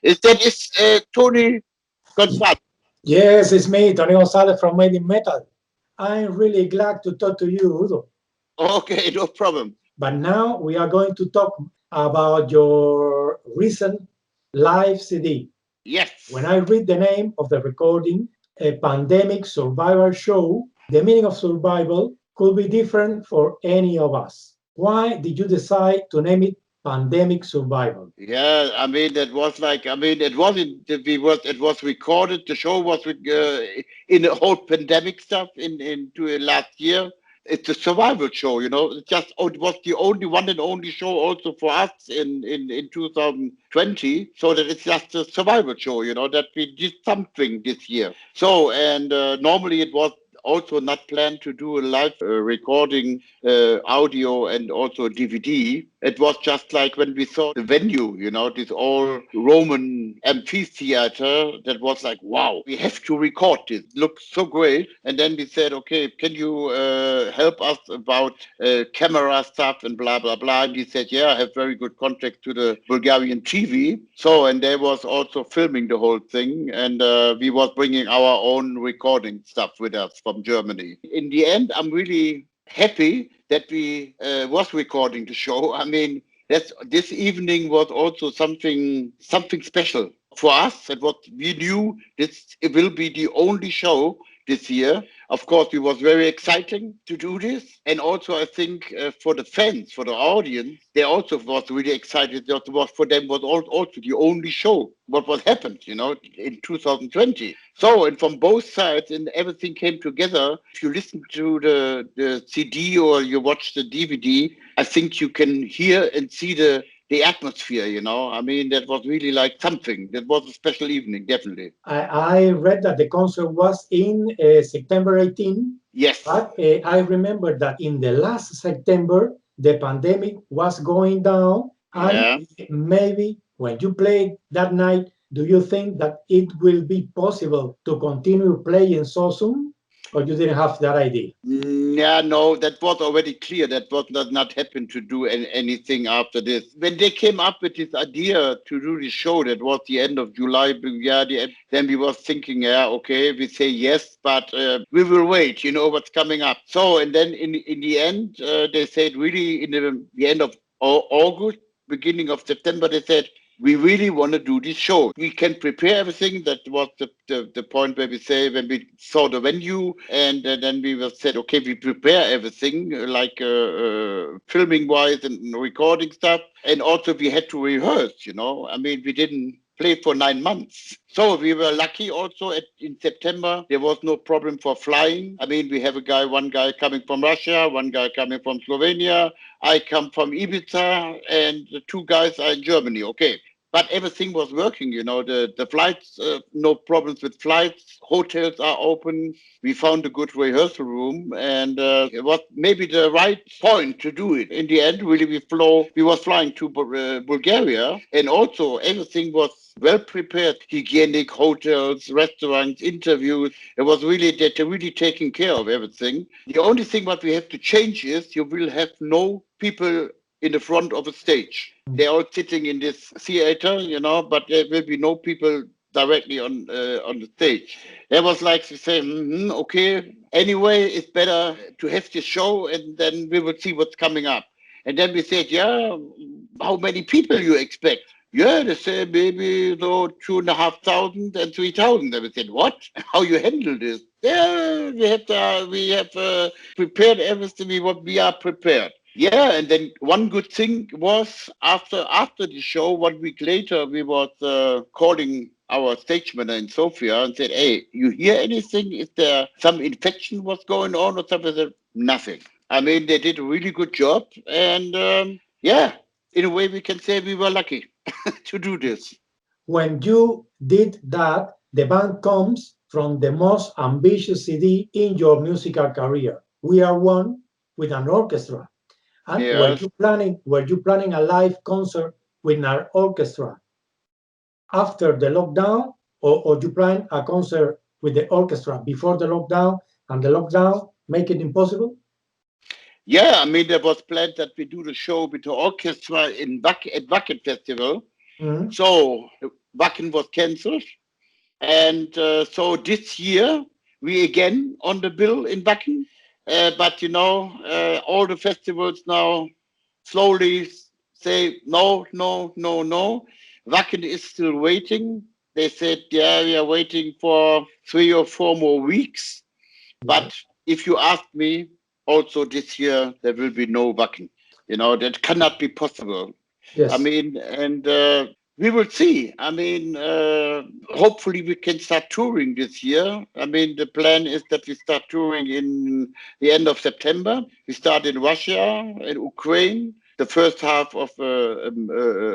Is Tony Gonzalez? Yes, it's me, Tony Gonzalez from Made in Metal. I'm really glad to talk to you, Udo. Okay, no problem. But now we are going to talk about your recent live CD. When Yes. I read the name of the recording, a pandemic survival show, the meaning of survival could be different for any of us. Why did you decide to name it Pandemic Survival? Yeah, I mean that was like I mean it wasn't it was recorded. The show was in the whole pandemic stuff into last year. It's a survival show, you know. It was the only one and only show also for us in 2020. So that it's just a survival show, you know, that we did something this year. So and normally it was also not planned to do a live recording, audio and also DVD. It was just like when we saw the venue, you know, this old Roman amphitheater. That was like, wow, we have to record this. It looks so great. And then we said, okay, can you help us about camera stuff and blah blah blah? And he said, yeah, I have very good contact to the Bulgarian TV. So and they was also filming the whole thing, and we was bringing our own recording stuff with us from Germany. In the end, I'm really happy that we was recording the show. I mean, that's this evening was also something special for us. And what we knew, this it will be the only show this year. Of course, it was very exciting to do this, and also I think for the fans, for the audience, they also was really excited. That was for them was also the only show what was happened, you know, in 2020. So and from both sides, and everything came together. If you listen to the CD or you watch the DVD, I think you can hear and see the atmosphere, you know. I mean, that was really like something. That was a special evening, definitely. I read that the concert was in September 18, Yes. but I remember that in the last September, the pandemic was going down, and Yeah. maybe when you played that night, do you think that it will be possible to continue playing so soon, or you didn't have that idea? Yeah, no, that was already clear. That was not happen to do anything after this. When they came up with this idea to do the show, that was the end of July. Yeah, then we was thinking, yeah, okay, we say yes, but we will wait. You know what's coming up. So, and then in the end, they said really in the end of August, beginning of September, they said we really want to do this show. We can prepare everything. That was the point where we say when we saw the venue, and then we were said, okay, we prepare everything like filming wise and recording stuff, and also we had to rehearse. You know, I mean, we didn't play for 9 months. So we were lucky also in September. There was no problem for flying. I mean, we have one guy coming from Russia, one guy coming from Slovenia. I come from Ibiza, and the two guys are in Germany. Okay. But everything was working, you know, the flights, no problems with flights. Hotels are open. We found a good rehearsal room, and it was maybe the right point to do it. In the end, really, we was flying to Bulgaria, and also everything was well prepared. Hygienic hotels, restaurants, interviews. It was really that they're really taking care of everything. The only thing what we have to change is you will have no people in the front of a stage. They're all sitting in this theater, you know, but there will be no people directly on the stage. There was like to say, okay, anyway, it's better to have this show, and then we will see what's coming up. And then we said, yeah, how many people you expect? Yeah, they said maybe so 2,500 and 3,000. And we said, what? How you handle this? Yeah, we have prepared everything. We are prepared. Yeah, and then one good thing was after the show, 1 week later, we was calling our stage manager in Sofia and said, "Hey, you hear anything? Is there some infection? What's going on or something?" They said, nothing. I mean, they did a really good job, and yeah, in a way, we can say we were lucky to do this. When you did that, the band comes from the most ambitious CD in your musical career. We Are One with an orchestra. And Yes. were you planning a live concert with an orchestra after the lockdown, or you plan a concert with the orchestra before the lockdown, and the lockdown make it impossible? Yeah, I mean, there was planned that we do the show with the orchestra at Wacken Festival. Mhm. So Wacken was cancelled. And so this year, we again on the bill in Wacken. But, all the festivals now slowly say, no, no, no, no. Wacken is still waiting. They said, yeah, we are waiting for 3 or 4 more weeks. But if you ask me, also this year, there will be no Wacken. That cannot be possible. I Yes. mean, and we will see. I mean, hopefully we can start touring this year. I mean, the plan is that we start touring in the end of September. We start in Russia and Ukraine, the first half of a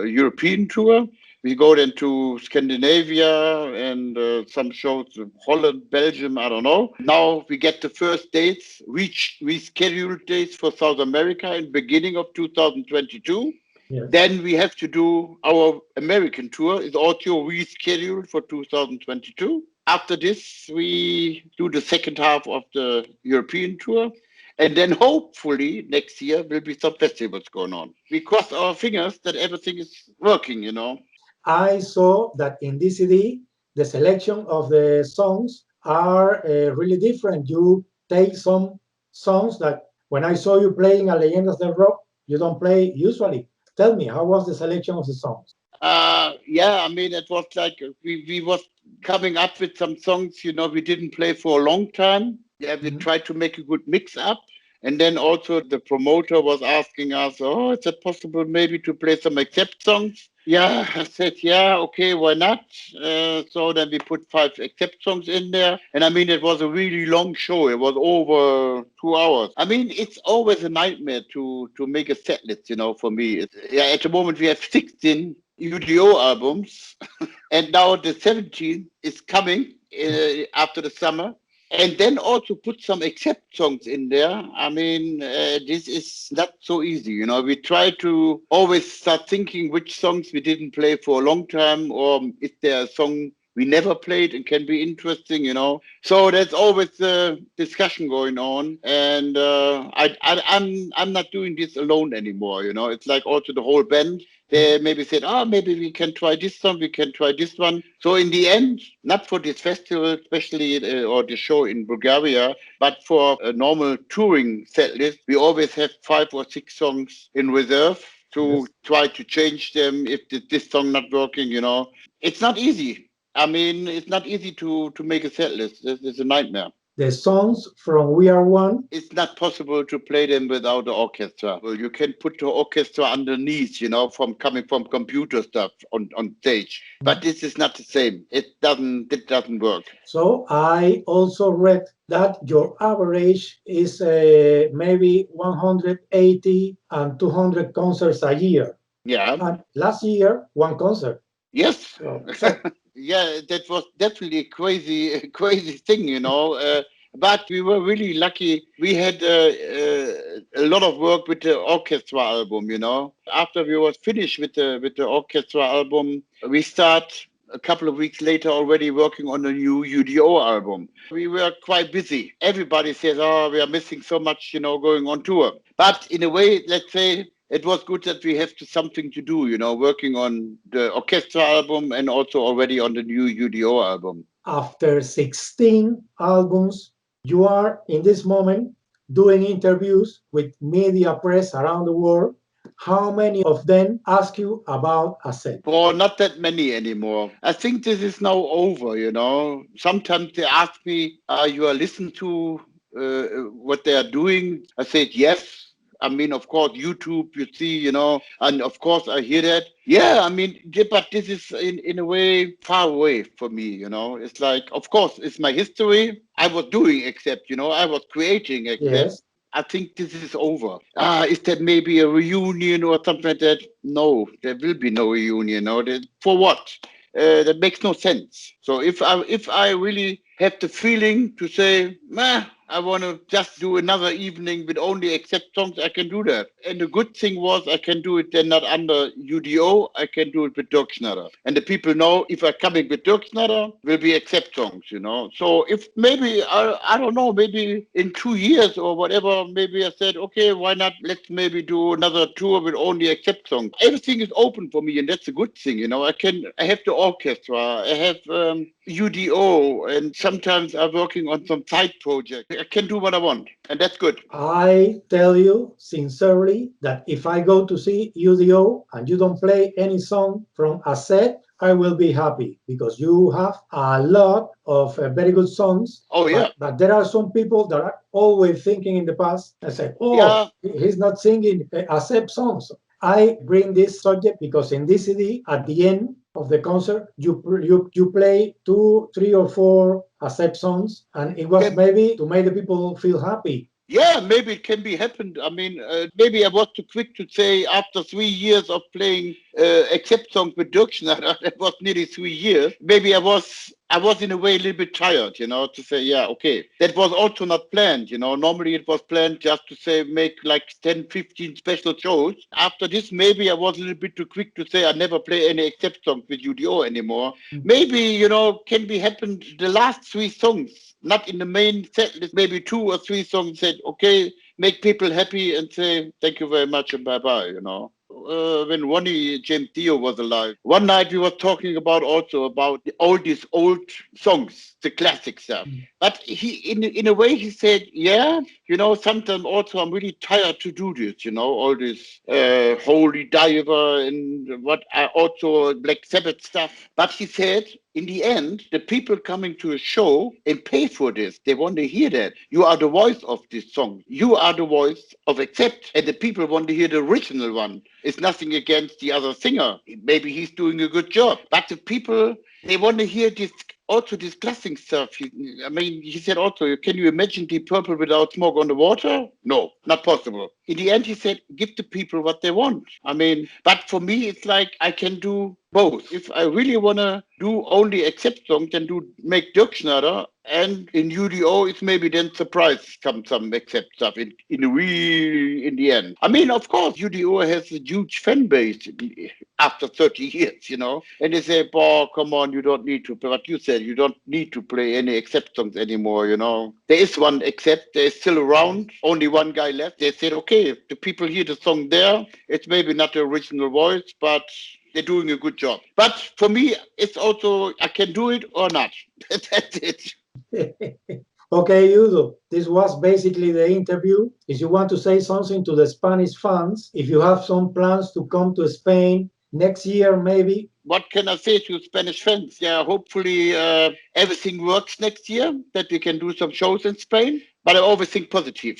European tour. We go then to Scandinavia and some shows in Holland, Belgium, I don't know. Now we get the first dates, rescheduled dates for South America in beginning of 2022. Yes. Then we have to do our American tour. It's also rescheduled for 2022. After this, we do the second half of the European tour. And then hopefully next year will be some festivals going on. We cross our fingers that everything is working. I saw that in this CD, the selection of the songs are really different. You take some songs that when I saw you playing a Leyendas del Rock, you don't play usually. Tell me, how was the selection of the songs? Yeah, I mean, it was like we was coming up with some songs, we didn't play for a long time. Yeah, we tried to make a good mix up. And then also the promoter was asking us, oh, is it possible maybe to play some Accept songs? Yeah, I said, yeah, okay, why not? So then we put 5 Accept songs in there. And I mean, it was a really long show. It was over 2 hours. I mean, it's always a nightmare to make a set list, for me. At the moment, we have 16 UDO albums. And now the 17th is coming after the summer. And then also put some Accept songs in there. I mean, this is not so easy. We try to always start thinking which songs we didn't play for a long time, or is there a song we never played and can be interesting, So there's always a discussion going on. And I'm not doing this alone anymore, It's like also the whole band. They maybe said, maybe we can try this song, we can try this one. So in the end, not for this festival, especially, or the show in Bulgaria, but for a normal touring set list, we always have 5 or 6 songs in reserve to try to change them if this song not working, It's not easy. I mean, it's not easy to make a set list. It's a nightmare. The songs from We Are One. It's not possible to play them without the orchestra. Well, you can put the orchestra underneath, from coming from computer stuff on stage. But this is not the same. It doesn't work. So I also read that your average is maybe 180 and 200 concerts a year. Yeah. And last year, 1 concert. Yes. Yeah, that was definitely a crazy thing, But we were really lucky. We had a lot of work with the orchestra album, After we was finished with the orchestra album, we start a couple of weeks later already working on a new UDO album. We were quite busy. Everybody says, we are missing so much, going on tour. But in a way, let's say, it was good that we have something to do, working on the orchestra album and also already on the new UDO album. After 16 albums, you are in this moment doing interviews with media press around the world. How many of them ask you about a set? Well, not that many anymore. I think this is now over, Sometimes they ask me, you are listening to what they are doing? I said, yes. I mean, of course, YouTube, you see, and of course I hear that. Yeah, I mean, but this is in a way far away for me, It's like, of course, it's my history. I was doing Accept, I was creating Accept. Yes. I think this is over. Is there maybe a reunion or something like that? No, there will be no reunion. For what? That makes no sense. So if I really have the feeling to say, I want to just do another evening with only accept songs, I can do that. And the good thing was I can do it then not under UDO, I can do it with Dirk Schneider. And the people know if I'm coming with Dirk Schneider, will be accept songs, you know. So if maybe, I don't know, maybe in 2 years or whatever, maybe I said, okay, why not? Let's maybe do another tour with only accept songs. Everything is open for me, and that's a good thing, you know. I have the orchestra, I have UDO, and sometimes I'm working on some side project. I can do what I want, and that's good. I tell you sincerely that if I go to see UDO and you don't play any song from a set, I will be happy because you have a lot of very good songs. Oh, yeah. But there are some people that are always thinking in the past and say, oh, Yeah. he's not singing accept songs. I bring this subject because in this CD, at the end of the concert, you play 2, 3, or 4 accept songs, and it was Yeah. maybe to make the people feel happy. Yeah, maybe it can be happened. I mean, maybe I was too quick to say after 3 years of playing accept songs with Dirk Schneider, that was nearly 3 years. Maybe I was in a way a little bit tired, you know, to say, yeah, okay. That was also not planned, you know. Normally it was planned just to say make like 10, 15 special shows. After this, maybe I was a little bit too quick to say I never play any accept songs with UDO anymore. Maybe, you know, can be happened the last 3 songs. Not in the main set list, maybe 2 or 3 songs said, okay, make people happy and say, thank you very much and bye-bye, you know. When Ronnie James Dio was alive, one night we were talking about also about all these old songs, the classic stuff. But he, in a way, he said, yeah, you know, sometimes also I'm really tired to do this, you know, all this Holy Diver and what also Black Sabbath stuff. But he said, in the end, the people coming to a show and pay for this, they want to hear that. You are the voice of this song. You are the voice of Accept. And the people want to hear the original one. It's nothing against the other singer. Maybe he's doing a good job. But the people, they want to hear this, also this classic stuff. He said also, can you imagine Deep Purple without Smoke on the Water? No, not possible. In the end, he said, give the people what they want. I mean, but for me, it's like I can do both. If I really want to do only accept songs, then make Dirk Schneider. And in UDO, it's maybe then surprise come some accept stuff in the end. I mean, of course, UDO has a huge fan base after 30 years, you know. And they say, "Boy, come on, you don't need to play." What you said, you don't need to play any accept songs anymore, you know. There is one accept, there is still around, only one guy left. They said, okay, if the people hear the song there, it's maybe not the original voice, but they're doing a good job. But for me, it's also, I can do it or not. That's it. Okay, Udo, this was basically the interview. If you want to say something to the Spanish fans, if you have some plans to come to Spain next year, maybe. What can I say to Spanish fans? Yeah, hopefully everything works next year, that we can do some shows in Spain. But I always think positive.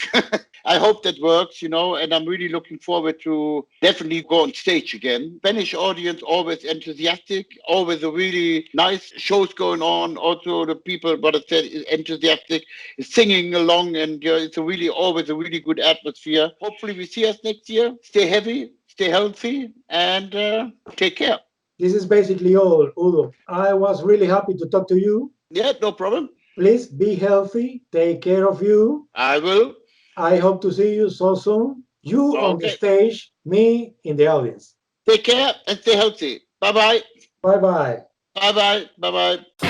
I hope that works, you know, and I'm really looking forward to definitely go on stage again. Spanish audience, always enthusiastic, always a really nice shows going on. Also, the people, what I said, is enthusiastic, singing along, and it's always a really good atmosphere. Hopefully we see us next year. Stay heavy, stay healthy, and take care. This is basically all, Udo. I was really happy to talk to you. Yeah, no problem. Please be healthy. Take care of you. I will. I hope to see you so soon. You on the stage, me in the audience. Take care and stay healthy. Bye-bye. Bye-bye. Bye-bye. Bye-bye.